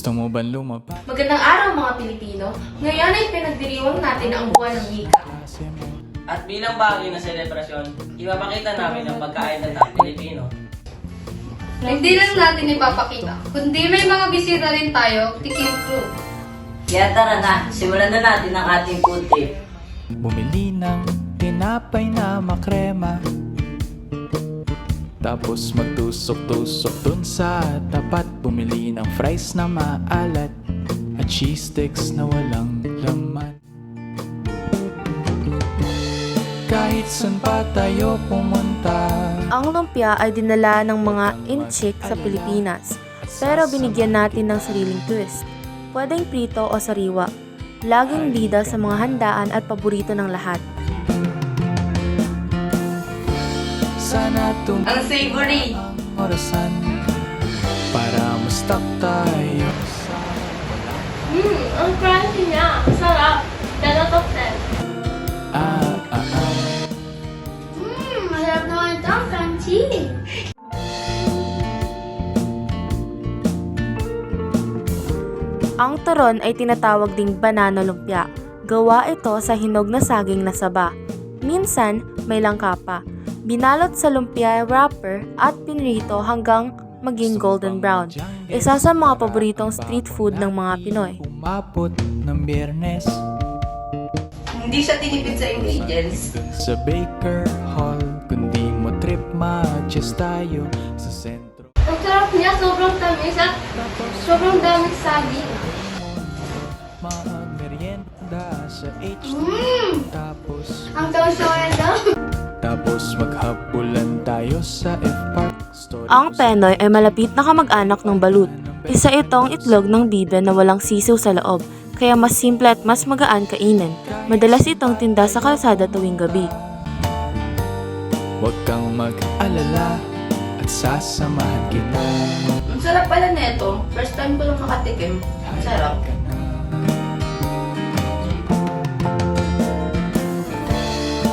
Gusto mo ba lumaba? Magandang araw mga Pilipino. Ngayon ay pinagdiriwang natin ang buwan ng wika. At bilang bahagi ng selebrasyon, ipapakita namin ang pagkain ng mga Pilipino. Hindi lang natin ipapakita, kundi may mga bisita rin tayo, Tikim Crew. Kaya tara na, simulan na natin ang ating food trip. Bumili ng tinapay na makrema, tapos magtusok-tusok dun sa tapat. Bumili ng fries na maalat at cheese sticks na walang laman. Kahit saan pa tayo pumunta, Ang lumpia ay dinala ng mga inchik sa Pilipinas, pero binigyan natin ng sariling twist. Pwedeng prito o sariwa. Laging bida sa mga handaan at paborito ng lahat. sana Ang savory! ang orasan para ma-stuck tayo sa Ang crunchy niya. Sarap. 10 out of 10. Masarap naman ito, ang crunchy! Ang turon ay tinatawag ding banana lumpia. Gawa ito sa hinog na saging na saba. Minsan, may langka pa. Binalot sa lumpia wrapper at pinrito hanggang maging golden brown. Isa sa mga paboritong street food ng mga Pinoy. umabot ng Biyernes Hindi siya tinipid sa ingredients. sa Baker Hall. Kundi mo trip, ma-adjust tayo sa sentro. Ang sarap niya, sobrang tamis at sobrang daming saging. Mag-merienda sa HD. Tapos Ang Tapos maghapulan tayo sa F-Park. Story Ang ko sa- penoy ay malapit na kamag-anak ng balut. Isa itong itlog ng bibe na walang sisiw sa loob, kaya mas simple at mas magaan kainin. Madalas itong tinda sa kalsada tuwing gabi. Huwag kang mag-alala at sasamahan kita. Ang sarap pala nito. First time ko lang makatikim. Ang sarap.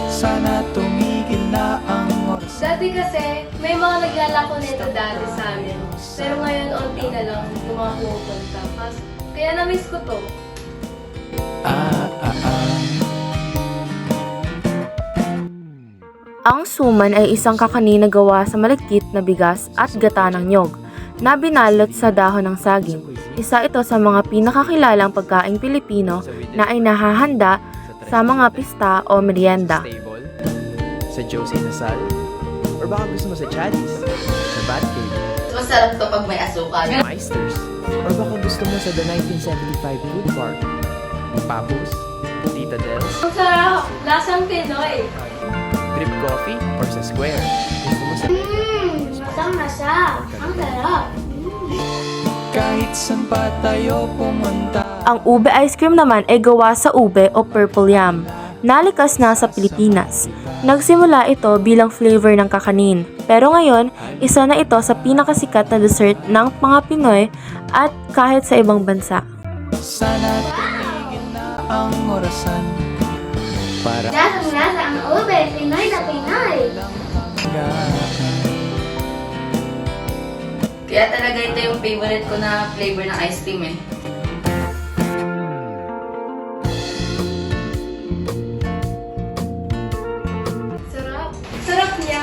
Sana tumigil na ang oras. Dati kasi, may mga naglalako nito dati sa amin. Pero ngayon, onti na lang yung mga pumupunta. Kaya na-miss ko to. Ang suman ay isang kakanin na gawa sa malagkit na bigas at gata ng nyog na binalot sa dahon ng saging. Isa ito sa mga pinakakilalang pagkaing Pilipino na ay nahahanda sa mga pista o merienda. Stable, sa Josie Nasal, or baka gusto mo sa Chadis, sa Batcave, Masarap to pag may asukal. Meisters, or baka gusto mo sa The 1975 Food Park, Papus, Tita Dels, Ang sarap! Lasang Pinoy! Drip Coffee, or sa Square. Gusto mo sa Masang-masa! Ang sarap! Kahit saan pa tayo pumunta. Ang ube ice cream naman ay gawa sa ube o purple yam. Nalikas na sa Pilipinas. Nagsimula ito bilang flavor ng kakanin. Pero ngayon, isa na ito sa pinakasikat na dessert ng mga Pinoy at kahit sa ibang bansa. Sana tumigil na ang orasan para Lasang-lasa ang ube! Pinoy na Pinoy! Kaya talaga ito yung favorite ko na flavor ng ice cream eh. Sarap! Sarap niya!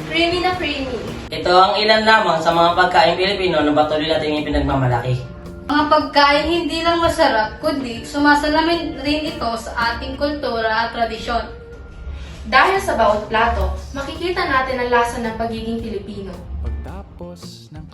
Creamy na creamy! Ito ang ilan lamang sa mga pagkain Pilipino na patuloy natin ipinagmamalaki. Mga pagkain hindi lang masarap, kundi sumasalamin rin ito sa ating kultura at tradisyon. Dahil sa bawat plato, makikita natin ang lasa ng pagiging Pilipino. pagtapos ng